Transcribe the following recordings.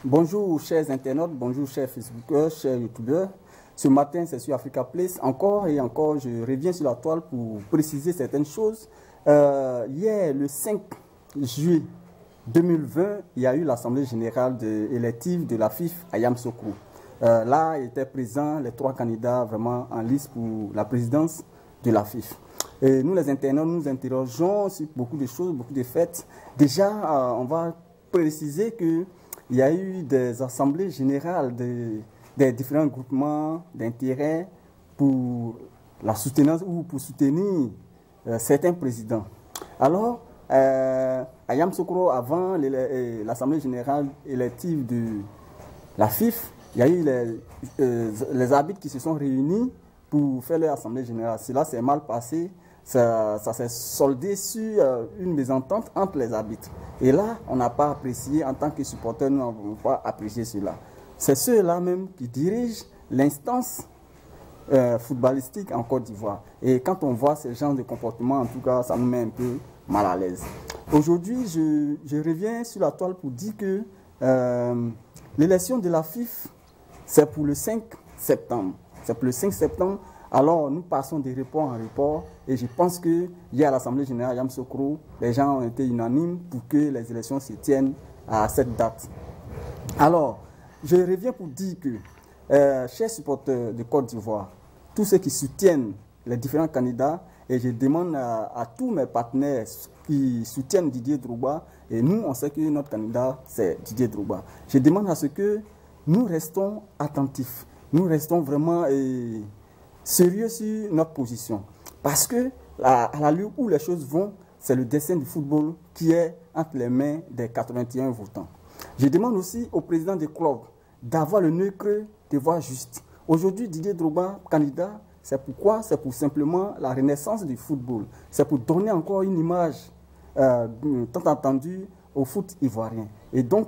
Bonjour chers internautes, bonjour chers Facebookers, chers YouTubeurs. Ce matin, c'est sur Africa Place. Encore et encore, je reviens sur la toile pour préciser certaines choses. Hier, le 5 juillet 2020, il y a eu l'Assemblée générale élective de la FIF à Yamoussoukro. Là, étaient présents les 3 candidats vraiment en liste pour la présidence de la FIF. Et nous, les internautes, nous interrogeons sur beaucoup de choses, beaucoup de faits. Déjà, on va préciser qu'il y a eu des assemblées générales des différents groupements d'intérêt pour la soutenance ou pour soutenir certains présidents. Alors, à Yamoussoukro, avant l'Assemblée générale élective de la FIF, il y a eu les arbitres qui se sont réunis pour faire leur assemblée générale. Cela s'est mal passé, ça s'est soldé sur une mésentente entre les arbitres. Et là, on n'a pas apprécié, en tant que supporters, nous n'avons pas apprécié cela. C'est ceux-là même qui dirigent l'instance footballistique en Côte d'Ivoire. Et quand on voit ce genre de comportement, en tout cas, ça nous met un peu mal à l'aise. Aujourd'hui, je reviens sur la toile pour dire que l'élection de la FIF, c'est pour le 5 septembre. C'est pour le 5 septembre. Alors, nous passons de report en report. Et je pense que hier à l'Assemblée générale à Yamoussoukro, les gens ont été unanimes pour que les élections se tiennent à cette date. Alors, je reviens pour dire que, chers supporters de Côte d'Ivoire, tous ceux qui soutiennent les différents candidats, et je demande à tous mes partenaires qui soutiennent Didier Drogba, et nous, on sait que notre candidat, c'est Didier Drogba. Je demande à ce que nous restons attentifs, nous restons vraiment sérieux sur notre position. Parce que, à l'allure où les choses vont, c'est le destin du football qui est entre les mains des 81 votants. Je demande aussi au président des clubs d'avoir le nœud creux, de voir juste. Aujourd'hui, Didier Drogba, candidat, c'est pourquoi? C'est pour simplement la renaissance du football. C'est pour donner encore une image tant attendue au foot ivoirien. Et donc,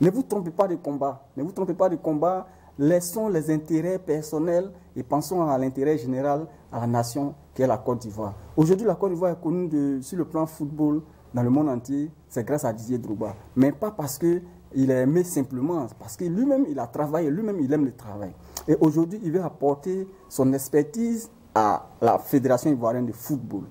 ne vous trompez pas de combat. Ne vous trompez pas de combat. Laissons les intérêts personnels et pensons à l'intérêt général, à la nation qui est la Côte d'Ivoire. Aujourd'hui, la Côte d'Ivoire est connue sur le plan football dans le monde entier. C'est grâce à Didier Drogba. Mais pas parce qu'il est aimé simplement, parce que lui-même, il a travaillé, lui-même, il aime le travail. Et aujourd'hui, il veut apporter son expertise à la Fédération ivoirienne de football.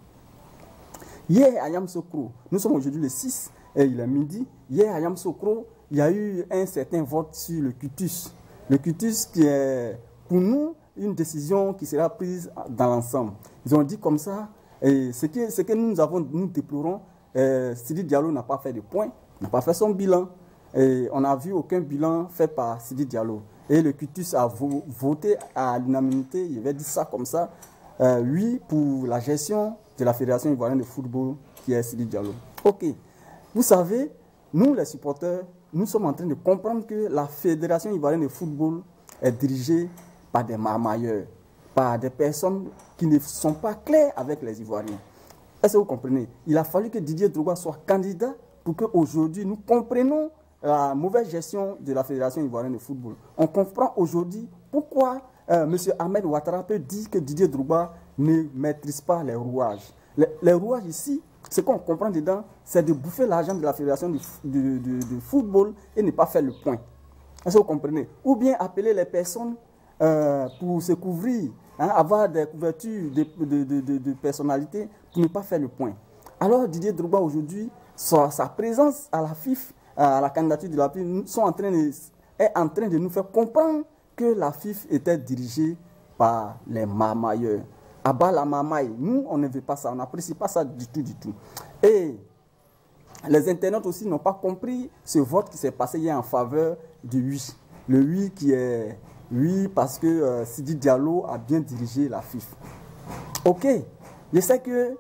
Hier, à Yamoussoukro, nous sommes aujourd'hui le 6 et il est midi. Hier, à Yamoussoukro, il y a eu un certain vote sur le cutus. Le cutus qui est, pour nous, une décision qui sera prise dans l'ensemble. Ils ont dit comme ça, et ce que nous déplorons, Sidi Diallo n'a pas fait de points, n'a pas fait son bilan. Et on n'a vu aucun bilan fait par Sidi Diallo. Et le cutus a voté à l'unanimité, il avait dit ça comme ça, oui pour la gestion de la Fédération ivoirienne de football qui est Sidi Diallo. Ok, vous savez, nous les supporters, nous sommes en train de comprendre que la Fédération ivoirienne de football est dirigée par des marmailleurs, par des personnes qui ne sont pas claires avec les Ivoiriens. Est-ce que vous comprenez? Il a fallu que Didier Drogba soit candidat pour qu'aujourd'hui nous comprenions la mauvaise gestion de la Fédération ivoirienne de football. On comprend aujourd'hui pourquoi M. Ahmed Ouattara peut dire que Didier Drogba ne maîtrise pas les rouages. Les rouages ici, ce qu'on comprend dedans, c'est de bouffer l'argent de la Fédération de football et ne pas faire le point. Est-ce que vous comprenez? Ou bien appeler les personnes pour se couvrir, hein, avoir des couvertures de personnalité pour ne pas faire le point. Alors Didier Drogba aujourd'hui, sa présence à la FIF, à la candidature de la FIF, est en train de nous faire comprendre que la FIF était dirigée par les marmailleurs. À bas la marmaille, nous on ne veut pas ça, on n'apprécie pas ça du tout. Et les internautes aussi n'ont pas compris ce vote qui s'est passé hier en faveur du oui. Le oui qui est oui parce que Sidi Diallo a bien dirigé la FIF. Ok, je sais que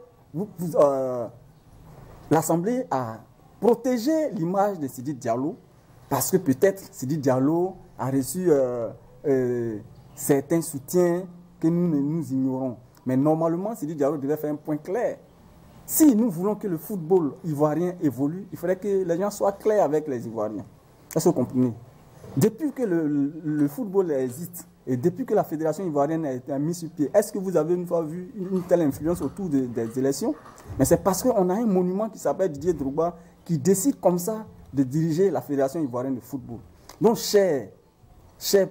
l'Assemblée a protégé l'image de Sidi Diallo parce que peut-être Sidi Diallo a reçu certains soutiens que nous ignorons. Mais normalement, Sidi Diallo devait faire un point clair. Si nous voulons que le football ivoirien évolue, il faudrait que les gens soient clairs avec les Ivoiriens. Est-ce que vous comprenez? Depuis que le football existe et depuis que la Fédération ivoirienne a été mise sur pied, est-ce que vous avez une fois vu une telle influence autour des élections? Mais c'est parce qu'on a un monument qui s'appelle Didier Drogba qui décide comme ça de diriger la Fédération ivoirienne de football. Donc, chers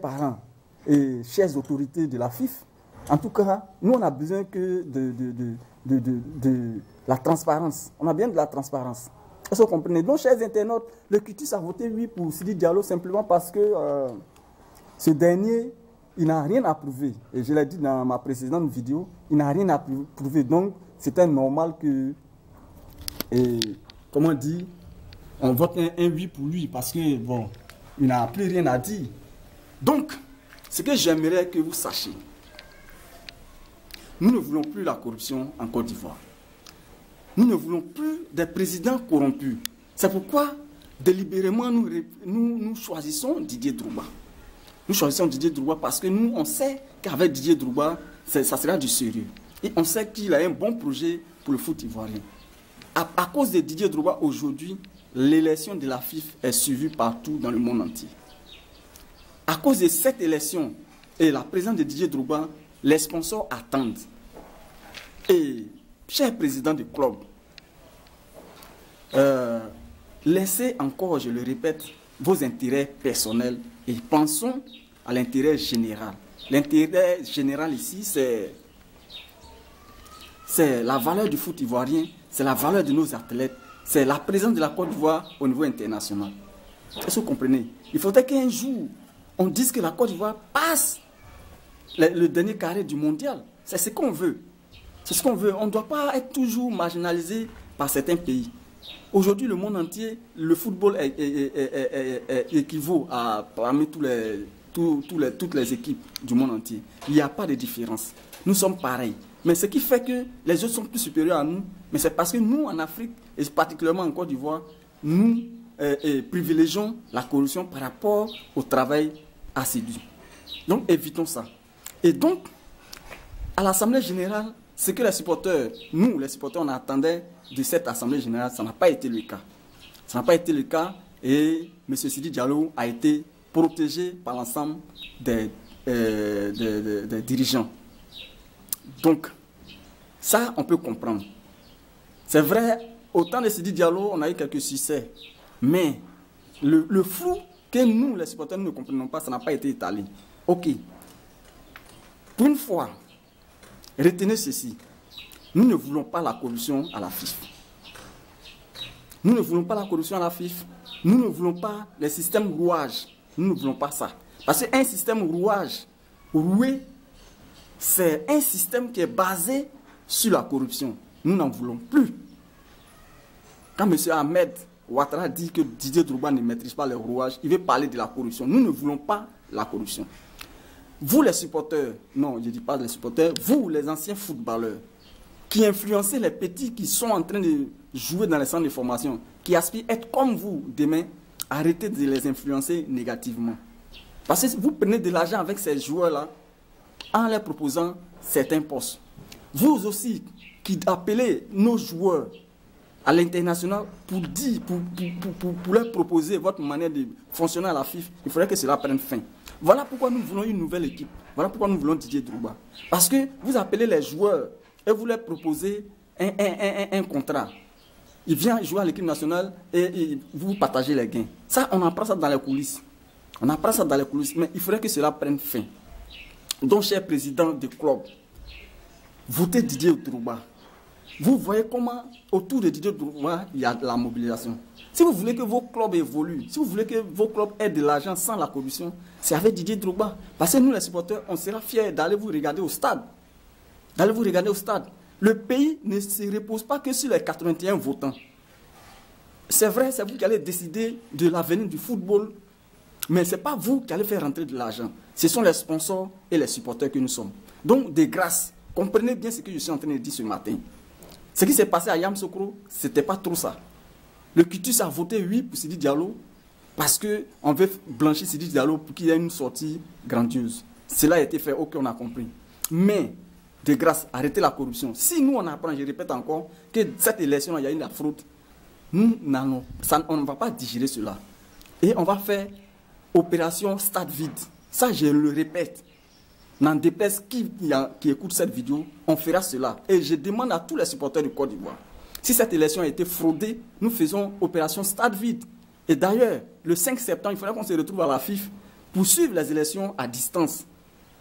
parents et chères autorités de la FIF, en tout cas, nous, on a besoin que de la transparence. On a bien de la transparence. Est-ce que vous comprenez? Donc, chers internautes, le Quitus a voté oui pour Sidi Diallo simplement parce que ce dernier, il n'a rien à prouver. Et je l'ai dit dans ma précédente vidéo, il n'a rien à prouver. Donc, c'était normal que, comment dire, on vote un oui pour lui parce que, bon, il n'a plus rien à dire. Donc, ce que j'aimerais que vous sachiez, nous ne voulons plus la corruption en Côte d'Ivoire. Nous ne voulons plus des présidents corrompus. C'est pourquoi, délibérément, nous choisissons Didier Drogba. Nous choisissons Didier Drogba parce que nous, on sait qu'avec Didier Drogba, ça sera du sérieux. Et on sait qu'il a un bon projet pour le foot ivoirien. À cause de Didier Drogba, aujourd'hui, l'élection de la FIF est suivie partout dans le monde entier. À cause de cette élection et la présence de Didier Drogba, les sponsors attendent. Et, cher président du club, laissez encore, je le répète, vos intérêts personnels et pensons à l'intérêt général. L'intérêt général ici, c'est la valeur du foot ivoirien, c'est la valeur de nos athlètes, c'est la présence de la Côte d'Ivoire au niveau international. Est-ce que vous comprenez? Il faudrait qu'un jour, on dise que la Côte d'Ivoire passe le dernier carré du mondial. C'est ce qu'on veut. C'est ce qu'on veut. On ne doit pas être toujours marginalisé par certains pays. Aujourd'hui, le monde entier, le football équivaut à parmi toutes les équipes du monde entier. Il n'y a pas de différence. Nous sommes pareils. Mais ce qui fait que les autres sont plus supérieurs à nous, mais c'est parce que nous, en Afrique, et particulièrement en Côte d'Ivoire, nous privilégions la corruption par rapport au travail assidu. Donc, évitons ça. Et donc, à l'Assemblée générale, ce que les supporters, nous, les supporters, on attendait de cette Assemblée générale, ça n'a pas été le cas. Ça n'a pas été le cas et M. Sidi Diallo a été protégé par l'ensemble des dirigeants. Donc, ça, on peut comprendre. C'est vrai, au temps de Sidi Diallo, on a eu quelques succès. Mais le flou que nous, les supporters, nous ne comprenons pas, ça n'a pas été étalé. Ok. Pour une fois, retenez ceci. Nous ne voulons pas la corruption à la FIF. Nous ne voulons pas la corruption à la FIF. Nous ne voulons pas les systèmes rouages. Nous ne voulons pas ça. Parce qu'un système rouage, roué, c'est un système qui est basé sur la corruption. Nous n'en voulons plus. Quand M. Ahmed Ouattara dit que Didier Drogba ne maîtrise pas les rouages, il veut parler de la corruption. Nous ne voulons pas la corruption. Vous les supporters, non, je ne dis pas les supporters, vous les anciens footballeurs, qui influencez les petits qui sont en train de jouer dans les centres de formation, qui aspirent à être comme vous demain, arrêtez de les influencer négativement. Parce que vous prenez de l'argent avec ces joueurs-là en leur proposant certains postes. Vous aussi, qui appelez nos joueurs à l'international pour leur proposer votre manière de fonctionner à la FIF, il faudrait que cela prenne fin. Voilà pourquoi nous voulons une nouvelle équipe. Voilà pourquoi nous voulons Didier Drogba. Parce que vous appelez les joueurs et vous leur proposez un contrat. Il vient jouer à l'équipe nationale et vous partagez les gains. Ça, on apprend ça dans les coulisses. On apprend ça dans les coulisses, mais il faudrait que cela prenne fin. Donc, cher président du club, votez Didier Drogba. Vous voyez comment, autour de Didier Drogba, il y a de la mobilisation. Si vous voulez que vos clubs évoluent, si vous voulez que vos clubs aient de l'argent sans la corruption, c'est avec Didier Drogba. Parce que nous, les supporters, on sera fiers d'aller vous regarder au stade. D'aller vous regarder au stade. Le pays ne se repose pas que sur les 81 votants. C'est vrai, c'est vous qui allez décider de l'avenir du football, mais ce n'est pas vous qui allez faire rentrer de l'argent. Ce sont les sponsors et les supporters que nous sommes. Donc, de grâce, comprenez bien ce que je suis en train de dire ce matin. Ce qui s'est passé à Yamoussoukro, ce n'était pas trop ça. Le Quitus a voté oui pour Sidi Diallo parce qu'on veut blanchir Sidi Diallo pour qu'il y ait une sortie grandiose. Cela a été fait, ok, on a compris. Mais, de grâce, arrêtez la corruption. Si nous, on apprend, je répète encore, que cette élection, il y a eu de la fraude, nous, on ne va pas digérer cela. Et on va faire opération stade vide. Ça, je le répète. N'en déplaise qui écoute cette vidéo, on fera cela. Et je demande à tous les supporters du Côte d'Ivoire. Si cette élection a été fraudée, nous faisons opération stade vide. Et d'ailleurs, le 5 septembre, il faudra qu'on se retrouve à la FIF pour suivre les élections à distance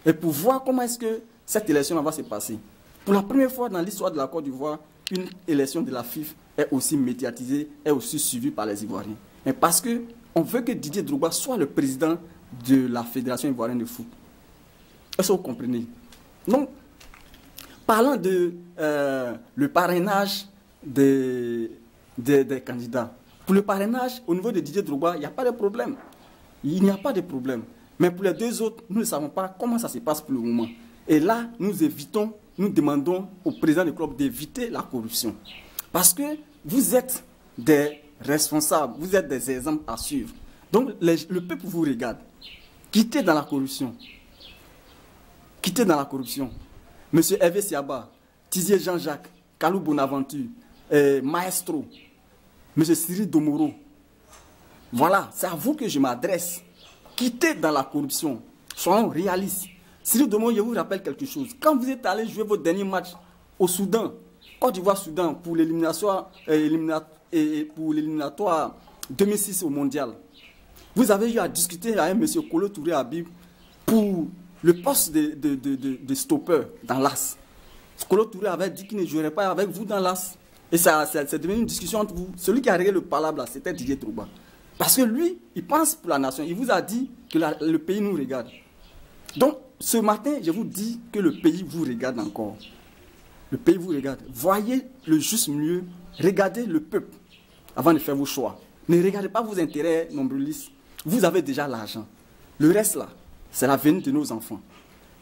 et pour voir comment est-ce que cette élection va se passer. Pour la première fois dans l'histoire de la Côte d'Ivoire, une élection de la FIF est aussi médiatisée, est aussi suivie par les Ivoiriens. Et parce qu'on veut que Didier Drogba soit le président de la Fédération ivoirienne de foot. Est-ce que vous comprenez? Donc, parlant de le parrainage des candidats, pour le parrainage, au niveau de Didier Drogba, il n'y a pas de problème. Il n'y a pas de problème. Mais pour les deux autres, nous ne savons pas comment ça se passe pour le moment. Et là, nous demandons au président du club d'éviter la corruption. Parce que vous êtes des responsables, vous êtes des exemples à suivre. Donc, le peuple vous regarde. Quittez dans la corruption. Quittez dans la corruption. Monsieur Hervé Siaba, Tizier Jean-Jacques, Kalou Bonaventure, Maestro, Monsieur Cyril Domoro. Voilà, c'est à vous que je m'adresse. Quittez dans la corruption. Soyons réalistes. Cyril Domoro, je vous rappelle quelque chose. Quand vous êtes allé jouer votre dernier match au Soudan, Côte d'Ivoire-Soudan, pour l'éliminatoire 2006 au Mondial, vous avez eu à discuter avec M. Kolo Touré Habib pour le poste de stopper dans l'AS. Kolo Touré avait dit qu'il ne jouerait pas avec vous dans l'AS. Et c'est devenu une discussion entre vous. Celui qui a réglé le palabre, c'était Didier Drogba. Parce que lui, il pense pour la nation. Il vous a dit que le pays nous regarde. Donc, ce matin, je vous dis que le pays vous regarde encore. Le pays vous regarde. Voyez le juste milieu. Regardez le peuple avant de faire vos choix. Ne regardez pas vos intérêts nombrilistes. Vous avez déjà l'argent. Le reste là, c'est l'avenir de nos enfants.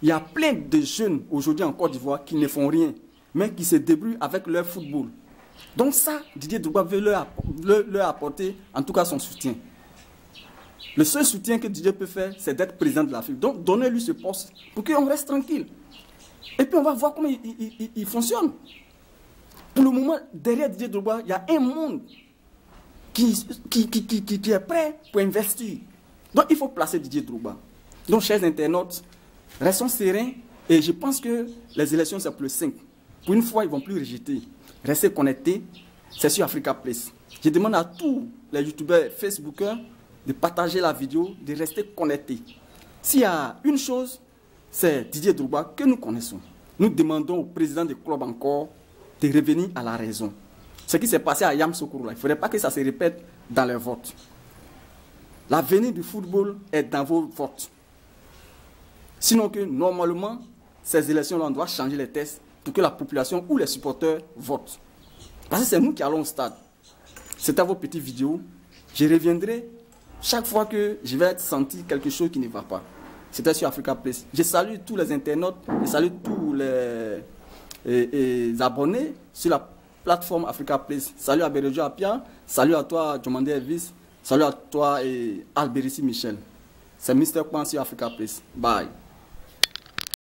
Il y a plein de jeunes aujourd'hui en Côte d'Ivoire qui ne font rien, mais qui se débrouillent avec leur football. Donc ça, Didier Drogba veut leur apporter en tout cas son soutien. Le seul soutien que Didier peut faire, c'est d'être président de l'Afrique. Donc donnez-lui ce poste pour qu'on reste tranquille. Et puis on va voir comment il fonctionne. Pour le moment, derrière Didier Drogba, il y a un monde qui est prêt pour investir. Donc il faut placer Didier Drogba. Donc chers internautes, restons sereins et je pense que les élections c'est pour le 5. Pour une fois, ils ne vont plus rejeter. Restez connectés, c'est sur Africa Place. Je demande à tous les youtubeurs, facebookers de partager la vidéo, de rester connectés. S'il y a une chose, c'est Didier Drogba que nous connaissons. Nous demandons au président du club encore de revenir à la raison. Ce qui s'est passé à Yamoussoukro, il ne faudrait pas que ça se répète dans les votes. L'avenir du football est dans vos votes. Sinon que normalement, ces élections-là, on doit changer les tests pour que la population ou les supporters votent. Parce que c'est nous qui allons au stade. C'était vos petites vidéos. Je reviendrai chaque fois que je vais sentir quelque chose qui ne va pas. C'était sur Africa Place. Je salue tous les internautes, je salue tous les abonnés sur la plateforme Africa Place. Salut à Béréjo Apia, salut à toi Jomande Elvis, salut à toi et Alberici Michel. C'est Mr. Kwan sur Africa Place. Bye.